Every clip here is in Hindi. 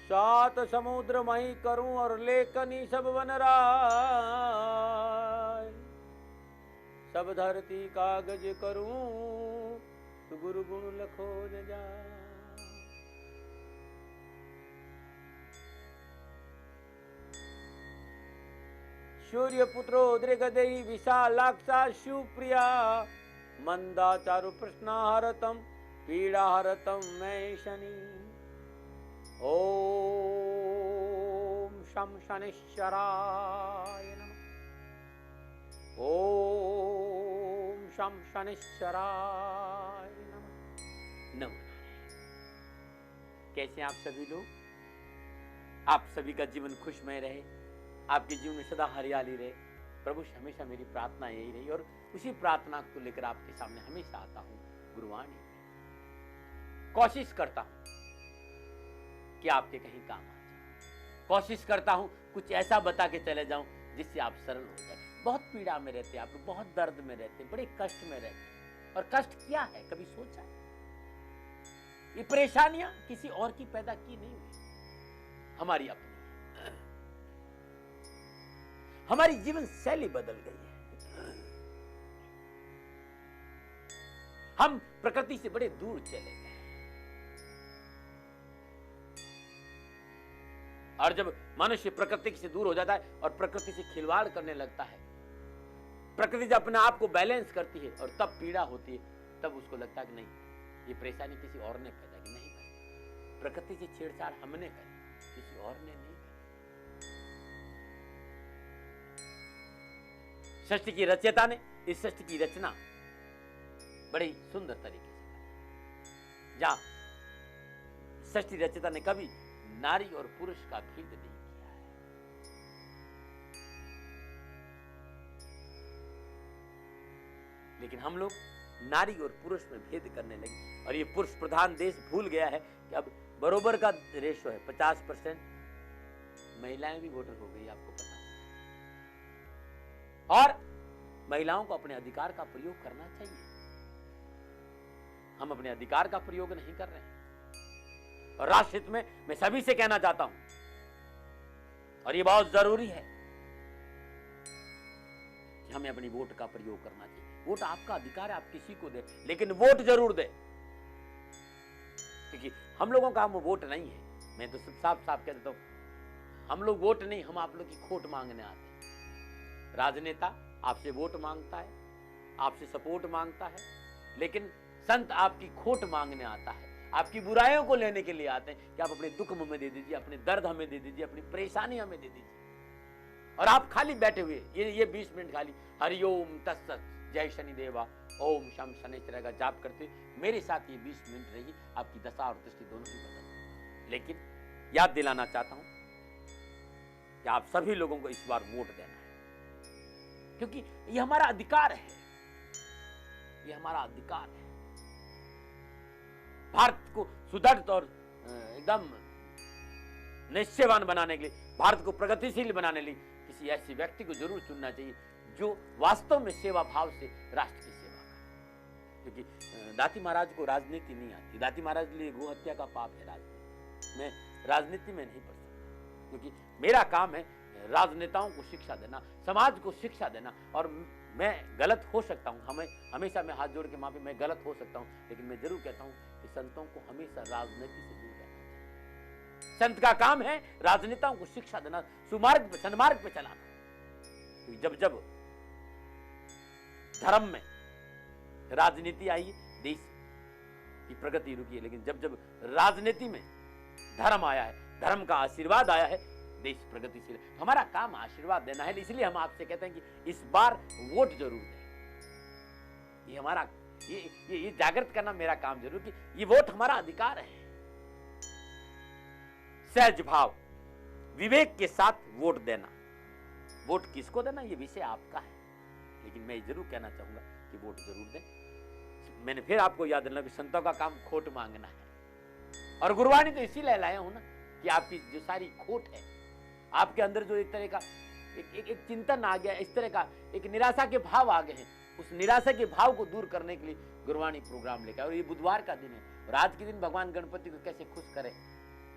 सात समुद्र मही करूं और लेखनी सब बन राय, सब धरती कागज करूं तो गुरु गुण लखो न जा। सूर्य पुत्रो दृगदेही विशालाक्षा शिवप्रिया, मंदाचारु प्रश्नाहरतम पीड़ाहरतम मैं शनि। ओम शम शनिश्चराय नमः। ओम शम शनिश्चराय नमः। नमो। कैसे आप सभी लोग? आप सभी का जीवन खुशमय रहे, आपके जीवन में सदा हरियाली रहे। प्रभु से हमेशा मेरी प्रार्थना यही रही और उसी प्रार्थना को लेकर आपके सामने हमेशा आता हूं गुरुवाणी। कोशिश करता हूं कि आपके कहीं काम आ जाए, कोशिश करता हूं कुछ ऐसा बता के चले जाऊं जिससे आप सरल हो जाए। बहुत पीड़ा में रहते आप लोग, बहुत दर्द में रहते, बड़े कष्ट में रहते। और कष्ट क्या है, कभी सोचा? ये परेशानियां किसी और की पैदा की नहीं हुई, हमारी अपनी। हमारी जीवन शैली बदल गई है। हम प्रकृति से बड़े दूर चले गए। और जब मनुष्य प्रकृति से दूर हो जाता है और प्रकृति से खिलवाड़ करने लगता है, प्रकृति जब अपने आप को बैलेंस करती है और तब पीड़ा होती है, तब उसको लगता है कि नहीं, ये परेशानी किसी और ने पैदा की। नहीं, प्रकृति से छेड़छाड़ हमने करी, किसी और ने नहीं करी। सृष्टि की रचयिता ने इस सृष्टि की रचना बड़ी सुंदर तरीके से की, जहां सृष्टि रचयिता ने कभी नारी और पुरुष का भेद नहीं किया है। लेकिन हम लोग नारी और पुरुष में भेद करने लगे और ये पुरुष प्रधान देश भूल गया है कि अब बरोबर का रेशो है, 50% महिलाएं भी वोटर हो गई, आपको पता। और महिलाओं को अपने अधिकार का प्रयोग करना चाहिए। हम अपने अधिकार का प्रयोग नहीं कर रहे हैं। और राष्ट्र हित में मैं सभी से कहना चाहता हूं, और ये बहुत जरूरी है कि हमें अपनी वोट का प्रयोग करना चाहिए। वोट आपका अधिकार है, आप किसी को दे, लेकिन वोट जरूर दे। क्योंकि हम लोगों का हम वोट नहीं है। मैं तो साफ साफ कह देता हूं, हम लोग वोट नहीं, हम आप लोग की खोट मांगने आते हैं। राजनेता आपसे वोट मांगता है, आपसे सपोर्ट मांगता है, लेकिन संत आपकी खोट मांगने आता है, आपकी बुराइयों को लेने के लिए आते हैं कि आप अपने दुख हमें दे दीजिए, अपने दर्द हमें दे दीजिए, अपनी परेशानी हमें दे दीजिए। और आप खाली बैठे हुए ये 20 मिनट खाली हरिओम तत्सत जय शनि देवा ओम शम शनिश्चर का जाप करते मेरे साथ ये 20 मिनट रही, आपकी दशा और दृष्टि दोनों ही बदल। लेकिन याद दिलाना चाहता हूं कि आप सभी लोगों को इस बार वोट देना है, क्योंकि ये हमारा अधिकार है, ये हमारा अधिकार है। भारत को सुदृढ़ और एकदम निश्चयवान बनाने के लिए, भारत को प्रगतिशील बनाने के लिए किसी ऐसे व्यक्ति को जरूर चुनना चाहिए जो वास्तव में सेवा भाव से राष्ट्र की सेवा करे। क्योंकि दाती महाराज को राजनीति नहीं आती। दाती महाराज के लिए गो हत्या का पाप है राजनीति। मैं राजनीति में नहीं पढ़ सकता, क्योंकि मेरा काम है राजनेताओं को शिक्षा देना, समाज को शिक्षा देना। और मैं गलत हो सकता हूं, हमेशा मैं हाथ जोड़ के माफी, मैं गलत हो सकता हूं, लेकिन मैं जरूर कहता हूं कि संतों को हमेशा राजनीति से दूर रहना चाहिए। संत का काम है राजनेताओं को शिक्षा देना, सुमार्ग पे सन्मार्ग पे चलाना। जब जब धर्म में राजनीति आई, देश की प्रगति रुकी है, लेकिन जब जब राजनीति में धर्म आया है, धर्म का आशीर्वाद आया है, देश प्रगतिशील। हमारा काम आशीर्वाद देना है, इसलिए हम आपसे कहते हैं कि इस बार वोट जरूर दें। ये हमारा ये जागृत करना मेरा काम जरूर कि ये वोट हमारा अधिकार है। सहज भाव विवेक के साथ वोट देना। वोट किसको देना ये विषय आपका है, लेकिन मैं जरूर कहना चाहूंगा कि वोट जरूर दें। मैंने फिर आपको याद दिलाना कि संतों का काम खोट मांगना है, और गुरबाणी तो इसीलिए लाया हूं ना कि आपकी जो सारी खोट है, आपके अंदर जो एक तरह का एक चिंतन आ गया, इस तरह का एक निराशा के भाव आ गए हैं, उस निराशा के भाव को दूर करने के लिए गुरबाणी प्रोग्राम लेकर। और ये बुधवार का दिन है, और आज के दिन भगवान गणपति को कैसे खुश करें,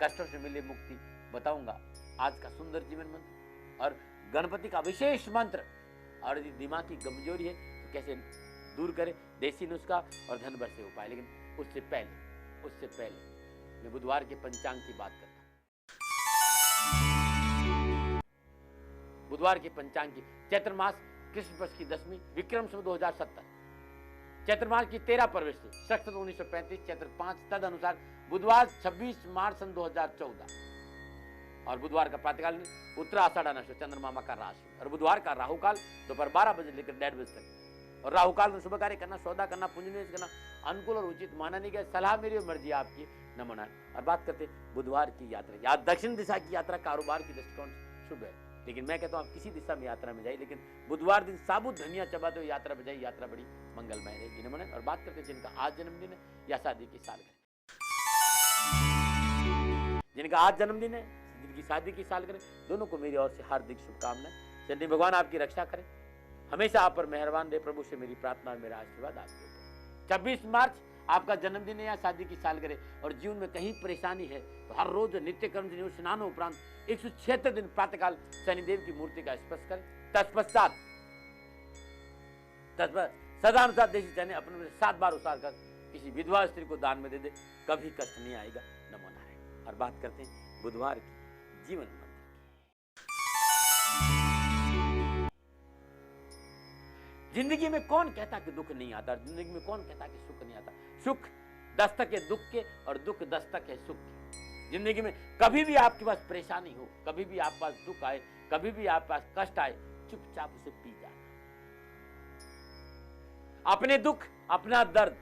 कष्टों से मिले मुक्ति बताऊंगा आज का सुंदर जीवन मंत्र और गणपति का विशेष मंत्र। और यदि दिमाग की कमजोरी है तो कैसे दूर करें, देसी नुस्खा और धन बरसे उपाय। लेकिन उससे पहले मैं बुधवार के पंचांग की बात करता हूं। बुधवार के पंचांग की चैत्र मास कृष्ण पक्ष की 10वीं विक्रम संवत 2070 चैत्र मास की 13 परवेश से सख्त 1935 चैत्र 5 तद अनुसार बुधवार 26 मार्च सन 2014। और बुधवार का प्रातःकाल उत्तरा आषाढ़ नक्षत्र चंद्रमा का राशि। और बुधवार का राहु काल दोपहर 12 बजे लेकर 1:30 बजे तक। और राहु काल में शुभ कार्य करना, सौदा करना, पूंजी निवेश करना अनुकूल और उचित माना नहीं गया। सलाह मेरी और मर्जी आपकी, नमन। और बात करते बुधवार की यात्रा। या दक्षिण दिशा की यात्रा कारोबार की दृष्टिकोण शुभ है, लेकिन मैं कहता हूं आप किसी दिशा में यात्रा में जाइए, लेकिन बुधवार दिन साबुत धनिया चबाते हुए यात्रा में जाइए, यात्रा बड़ी मंगलमय रहेगी, नमन। और बात करते जिनका आज जन्मदिन है या शादी की सालगिरह, जिनका आज जन्मदिन है, जिनकी शादी की सालगिरह, दोनों को मेरी ओर से हार्दिक शुभकामनाएं। चंडी भगवान आपकी रक्षा करें, हमेशा आप पर मेहरबान रहे, प्रभु से मेरी प्रार्थना और मेरा आशीर्वाद आपके ऊपर। 26 मार्च आपका जन्मदिन है या शादी की सालगिरह और जीवन में कहीं परेशानी है तो हर रोज नित्य कर्म से स्नान उपरांत 176 दिन प्रातःकाल शनिदेव की मूर्ति का स्पर्श करें। तत्पश्चात सदानुसार देशी चने अपने 7 बार उसार कर किसी विधवा स्त्री को दान में दे दे, कभी कष्ट नहीं आएगा, नमो नारायण। और बात करते हैं बुधवार की जीवन मंत्र। जिंदगी में कौन कहता कि दुख नहीं आता, जिंदगी में कौन कहता कि सुख नहीं आता। सुख दस्तक है दुख के और दुख दस्तक है सुख के। जिंदगी में कभी भी आपके पास परेशानी हो, कभी भी आपके पास दुख आए, कभी भी आपके पास कष्ट आए, चुपचाप उसे पी जाना। अपने दुख, अपना दर्द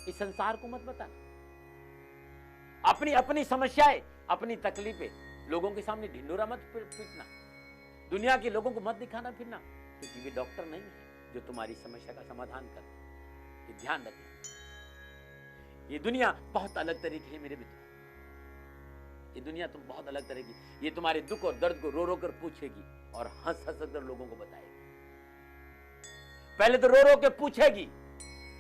इस संसार को मत बताना। अपनी समस्याएं, अपनी तकलीफें लोगों के सामने ढिंडोरा मत पीटना। दुनिया के लोगों को मत दिखाना फिरना, क्योंकि वे डॉक्टर नहीं है जो तुम्हारी समस्या का समाधान करे। ये ध्यान रखना, ये दुनिया बहुत अलग तरीके है मेरे मित्रों। ये दुनिया तुम बहुत अलग तरह की, ये तुम्हारे दुख और दर्द को रो रो कर पूछेगी और हंस हंस कर लोगों को बताएगी। पहले तो रो रो के पूछेगी,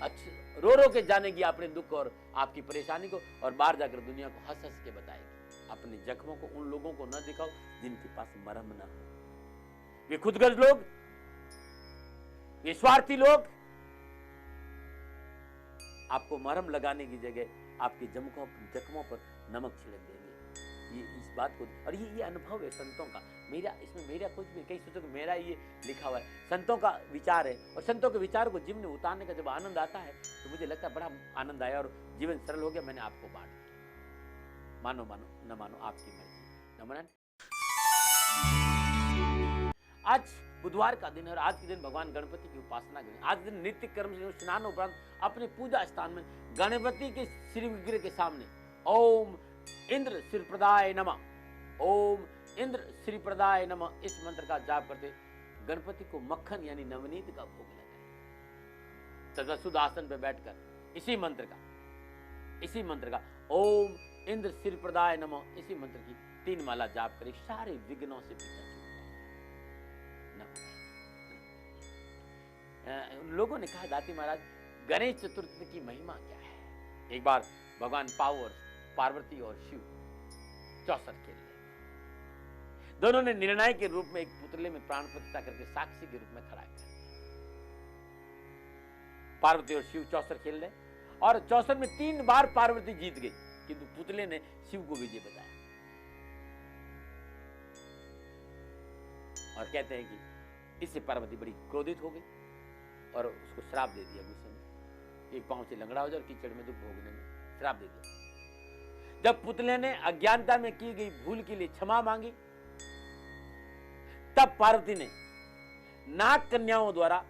अच्छा रो रो के जानेगी अपने दुख और आपकी परेशानी को, और बाहर जाकर दुनिया को हंस हंस के बताएगी। अपने जख्मों को उन लोगों को न दिखाओ जिनके पास मरहम न हो। वे खुदगर्ज लोग, वे स्वार्थी लोग आपको मरहम लगाने की जगह आपके जख्मों पर नमक छिड़क देंगे। ये इस बात को, और ये अनुभव है संतों का। मेरा कुछ भी, कई सोचो कि मेरा ये लिखा हुआ है, संतों का विचार है। और संतों के विचार को जीवन में उतारने का जब आनंद आता है तो मुझे लगता है बड़ा आनंद आया और जीवन सरल हो गया। मैंने आपको बांट दिया, मानो न मानो आपकी मर्जी, नमन। आज बुधवार का दिन है और आज के दिन भगवान गणपति की उपासना करें। आज दिन नित्य कर्म से स्नान उपरांत अपने पूजा स्थान में गणपति के श्री विग्रह के सामने ओम इंद्र श्रीप्रदाय नमः, ओम इंद्र श्रीप्रदाय नमः इस मंत्र का जाप करते गणपति को मक्खन यानी नवनीत का भोग लगाएं। तथा शुद्ध आसन पर बैठकर इसी मंत्र का ओम इंद्र श्रीप्रदाय नमः इसी मंत्र की 3 माला जाप करें। सारे विघ्नों से पीछा छूट जाए। लोगों ने कहा दाती महाराज गणेश चतुर्थी की महिमा क्या है। एक बार भगवान पार्वती और शिव चौसर खेल रहे, दोनों ने निर्णय के रूप में एक पुतले में प्राण प्रतिष्ठा करके साक्षी के रूप में खड़ा किया। पार्वती और शिव चौसर खेल रहे और चौसर में 3 बार पार्वती जीत गई, किंतु पुतले ने शिव को विजय बताया। और कहते हैं कि इससे पार्वती बड़ी क्रोधित हो गई और उसको श्राप दे दिया गुस्से में, एक पांव से लंगड़ा हो जाए और कीचड़ में दुख भोगने में श्राप दे दिया। जब पुतले ने अज्ञानता में की गई भूल के लिए क्षमा मांगी, तब पार्वती ने नाग कन्याओं द्वारा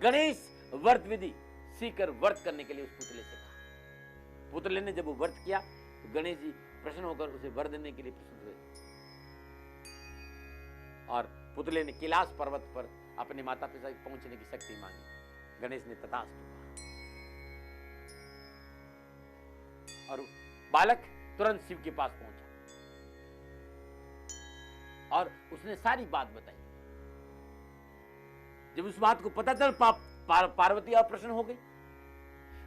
गणेश व्रत विधि सीखकर व्रत करने के लिए उस पुतले से कहा। पुतले ने जब वो व्रत किया तो गणेश जी प्रसन्न होकर उसे वर देने के लिए प्रसन्न हुए और पुतले ने कैलाश पर्वत पर अपने माता पिता तक पहुंचने की शक्ति मांगी। गणेश ने तथास्तु कहा और बालक तुरंत शिव के पास पहुंचा और उसने सारी बात बताई। जब उस बात को पता चल पार्वती अप्रसन्न हो गई।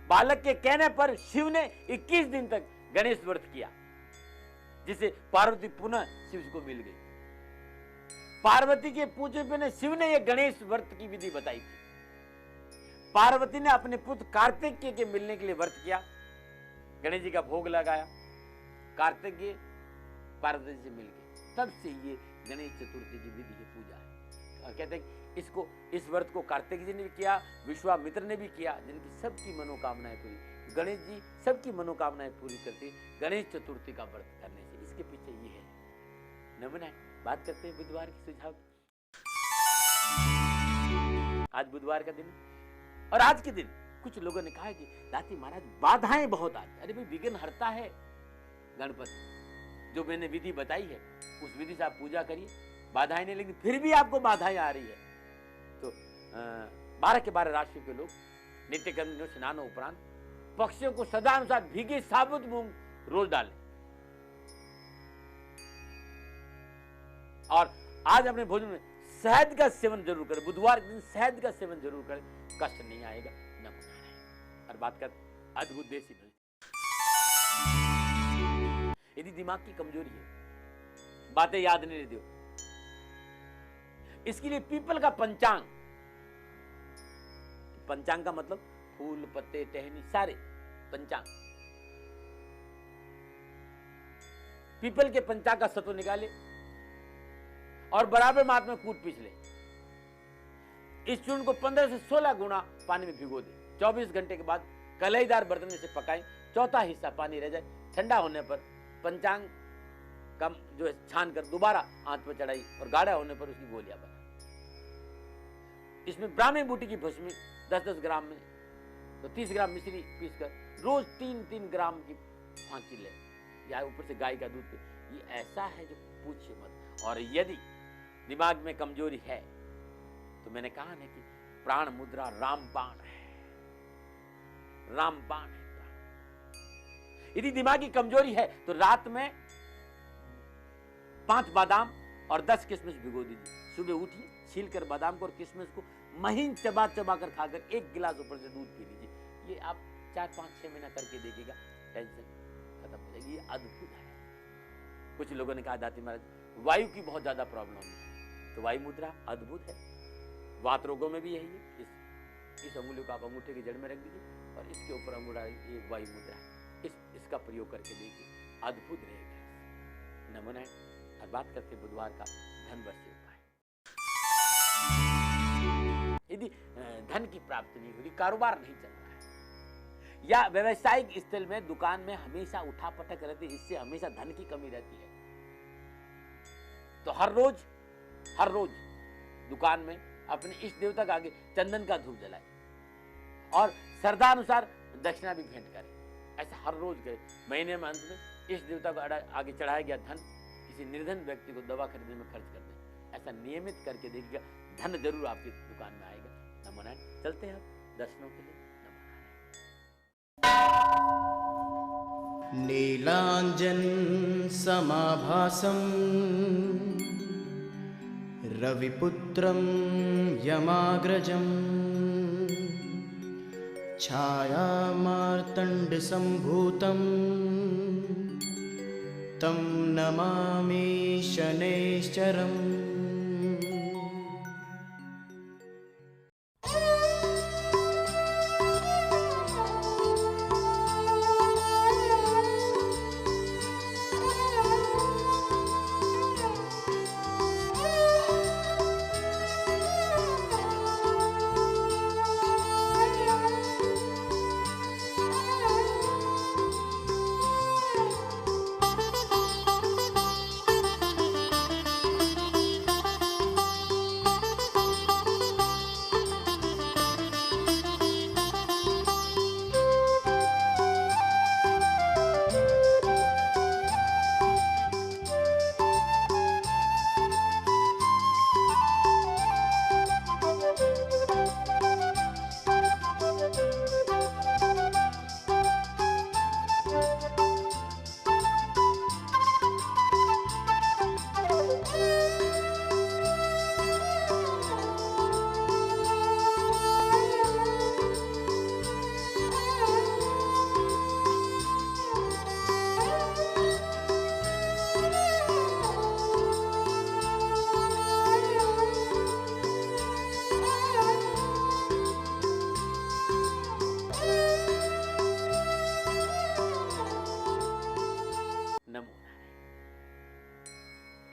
बालक के कहने पर शिव ने 21 दिन तक गणेश व्रत किया, जिसे पार्वती पुनः शिव को मिल गई। पार्वती के पूछे पे शिव ने यह गणेश व्रत की विधि बताई थी। पार्वती ने अपने पुत्र कार्तिकेय के मिलने के लिए व्रत किया, गणेश जी का भोग लगाया, कार्तिकेय पार्वती से मिल गए। तब से ये गणेश चतुर्थी की विधि की पूजा है। और कहते हैं इसको, इस व्रत को कार्तिक जी ने भी किया, विश्वामित्र ने भी किया, जिनकी सबकी मनोकामनाएं पूरी। गणेश जी सबकी मनोकामनाएं पूरी करते गणेश चतुर्थी का व्रत करने से। इसके पीछे ये है नमूना। बात करते हैं बुधवार की सुझाव। आज बुधवार का दिन और आज के दिन कुछ लोगों ने कहा कि दाती महाराज बाधाएं बहुत आती। अरे भाई, विघ्न हरता है गणपति। जो मैंने विधि बताई है उस विधि से आप पूजा करिए, बाधाएं नहीं। लेकिन फिर भी आपको बाधाएं आ रही है तो 12 के 12 राशि के लोग नित्य कर्म स्नान उपरांत पक्षियों को सदा अनुसार भीगे साबुत मूंग रोज डालें। और आज अपने भोजन में शहद का सेवन जरूर करें। बुधवार के दिन शहद का सेवन जरूर करें, कष्ट नहीं आएगा, न बुझाएगा। और बात कर अद्भुत देसी भोजन। यदि दिमाग की कमजोरी है, बातें याद नहीं रहती हो, इसके लिए पीपल का पंचांग। पंचांग का मतलब फूल पत्ते टहनी सारे पंचांग। पीपल के पंचांग का सत्व निकाले और बराबर मात्रा में कूट पीस ले। इस चूर्ण को 15 से 16 गुना पानी में भिगो दे। 24 घंटे के बाद कलईदार बर्तन में से पकाएं। चौथा हिस्सा पानी रह जाए। ठंडा होने पर पंचांग कम जो है छान कर दोबारा आंच पर चढ़ाई और गाढ़ा होने पर उसकी गोलियां बना। इसमें ब्राह्मी बूटी की भस्मी 10-10 ग्राम में तो 30 ग्राम मिश्री पीसकर रोज 3-3 ग्राम की फांकी ले, या ऊपर से गाय का दूध पे। ये ऐसा है जो पूछे मत। और यदि दिमाग में कमजोरी है तो मैंने कहा ना कि प्राण मुद्रा रामबाण है, रामबाण है। यदि दिमाग की कमजोरी है तो रात में 5 बादाम और 10 किशमिश भिगो दीजिए। सुबह उठिए, छीलकर बादाम को और किशमिश को महीन चबा चबा कर खाकर 1 गिलास ऊपर से दूध पी लीजिए। ये आप 4-5-6 महीना करके देखिएगा, टेंशन खत्म हो जाएगी। ये अद्भुत है। कुछ लोगों ने कहा दाती महाराज वायु की बहुत ज्यादा प्रॉब्लम है, तो वायु मुद्रा अद्भुत है। वात रोगों में भी यही है। इस अंगुली को आप अंगूठे की जड़ में रख दीजिए और इसके ऊपर अंगूठा, ये वायु मुद्रा है। इसका प्रयोग करके देखिए, अद्भुत रहेगा। नमन है। और बात करते बुधवार का धन वर्ष उपाय। यदि धन की प्राप्ति नहीं हो रही, कारोबार नहीं चल रहा है, या व्यवसायिक स्थल में दुकान में हमेशा उठापटक रहती है, इससे हमेशा धन की कमी रहती है, तो हर रोज दुकान में अपने इष्ट देवता के आगे चंदन का धूप जलाए और श्रद्धा अनुसार दक्षिणा भी भेंट करें। ऐसा हर रोज करें। महीने में अंत में इष्ट देवता को आगे चढ़ाया गया धन किसी निर्धन व्यक्ति को दवा खरीदने में खर्च कर दें। ऐसा नियमित करके देखिएगा, धन जरूर आपकी दुकान में आएगा। नमो नारायण। चलते हैं अब दर्शनों के लिए। नीलांजन समाभासं रविपुत्रं यमाग्रजं छायामार्तण्ड संभूतं तं नमामि शनैश्चरम्।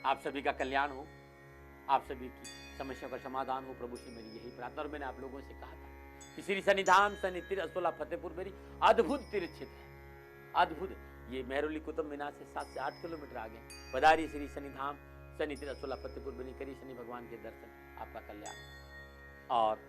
आप सभी का कल्याण हो, आप सभी की समस्या का समाधान हो, प्रभु से मेरी यही प्रार्थना। और मैंने आप लोगों से कहा था कि श्री शनिधाम शनि तीर्थ असोला फतेहपुर मेरी अद्भुत तीर्थ है, अद्भुत। ये मेहरौली कुतुब मीनार से 7 से 8 किलोमीटर आगे पधारिए श्री शनिधाम शनि तीर्थ असोला फतेहपुर मेरी, करिए शनि भगवान के दर्शन, आपका कल्याण। और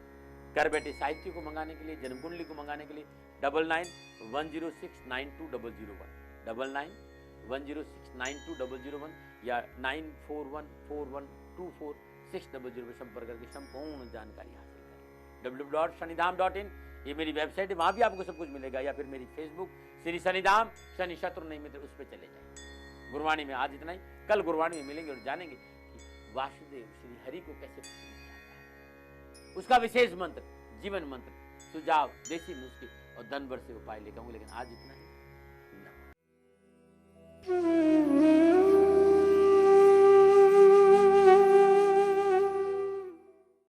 घर बैठे साहित्य को मंगाने के लिए, जन्म कुंडली को मंगाने के लिए 9910692001 9910692001 या 9414124600 में संपर्क करके संपूर्ण जानकारी हासिल करें। www.shanidham.in ये मेरी वेबसाइट है, वहां भी आपको सब कुछ मिलेगा, या फिर मेरी फेसबुक श्री शनिधाम शनि शत्रु नहीं मित्र, उस पर चले जाए। गुरबाणी में आज इतना ही, कल गुरबाणी में मिलेंगे और जानेंगे कि वासुदेव श्री हरि को कैसे पसंद किया जाए, उसका विशेष मंत्र, जीवन मंत्र, सुझाव, देसी नुस्खे और धन वर्ष से उपाय लेकर आऊंगा। लेकिन आज इतना ही।